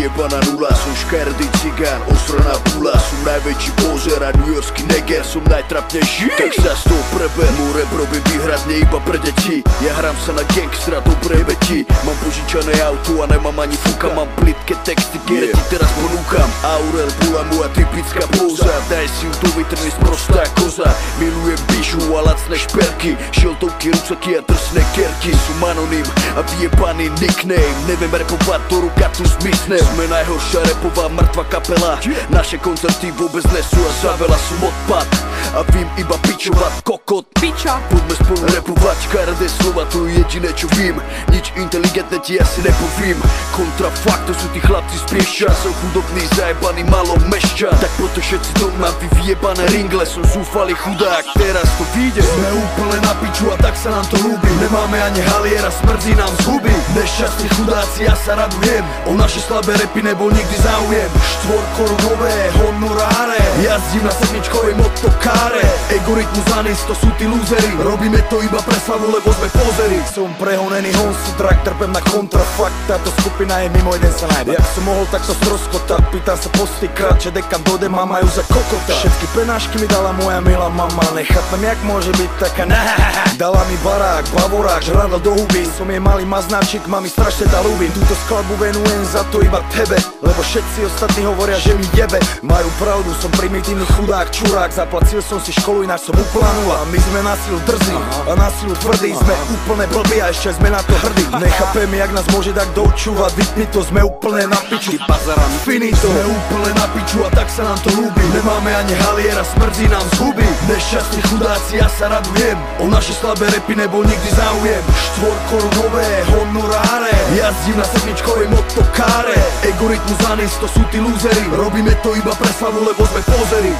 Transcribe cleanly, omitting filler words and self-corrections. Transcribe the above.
vyjebaná nula. Som škaredý cigán, osraná pula. Som najväčší pozer a newyorský neger. Som najtrapnejší, tak sa z toho preber. Môj rap robím výhradne iba pre deti. Ja hrám sa na gangstra, dobrej veti. Mám požičané auto a nemám ani fuka. Mám plitké texty, ktoré ti teraz ponúkam. Aurel bola moja typická póza. Daj si ju do vitriny, sprostá koza. Milujem bižu a lacné šperky. Šiltovky, rucaky a drsné kerky. Som anonym a vyjebaný nickname. Neviem repovať, to ruka tu zmizne. Sme najhoršia repová mŕtva kapela. Naše koncerty vôbec nesú a za veľa som odpad. A vím iba pičovať kokot. Piča. Poďme spolu repovať, každé slova, to je jediné čo vím. Nič inteligentné ti asi nepovím. Kontrafakt, to sú tí chlapci z Piešťan. Som chudobný, zajebaný, malo mešťan. Tak proto všetci doma vy vyjebané ringle. Som zúfalý chudák, teraz to vyjde. Sme úplne na piču a tak sa nám to ľúbi. Nemáme ani haliera, smrdí nám z huby. Nešťastní chudáci, ja sa radujem. O naše slabé repy nebol nikdy záujem. Štvorkorunové honoráre. Jazdím na sedmičkovej motokáre. Egoritmus anis, to sú tí lúzery. Robíme to iba pre slavu, lebo sme pozery. Som prehonený honsu, drak, trpem na kontrafakt. Táto skupina je mimo, jeden sa najba. Jak som mohol takto stroskotať, pýtam sa postýkrát, že dekam dode ma majú za kokota. Všetky penášky mi dala moja milá mama. Nechápem, jak môže byť taká Dala mi barák, bavorák, žrádlo do huby. Som jej malý maznáčik, mami strašne tá ľúbim. Túto skladbu venujem za to iba tebe, lebo všetci ostatní hovoria, že mi jebe. Majú pravdu, som primitívny chudák, čurák. Zaplatil som si školu, ináč som uplanul. A my sme na silu drzí a na silu tvrdí. Sme úplne blbí a ešte sme na to hrdí. Nechápem, jak nás môže tak doučúvať. Vypni to, sme úplne na piču. Finito. Sme úplne na piču a tak sa nám to ľúbi. Nemáme ani haliera, smrdí nám z huby. Nešťastní chudáci, ja sa radujem. O naše slabé repy nebol nikdy záujem. Štvorkorunové honoráre. Jazdím na sedmičkovej motokáre. Egoritmus anis, to sú tí lúzery. Robíme to iba pre slavu, lebo sme pozery.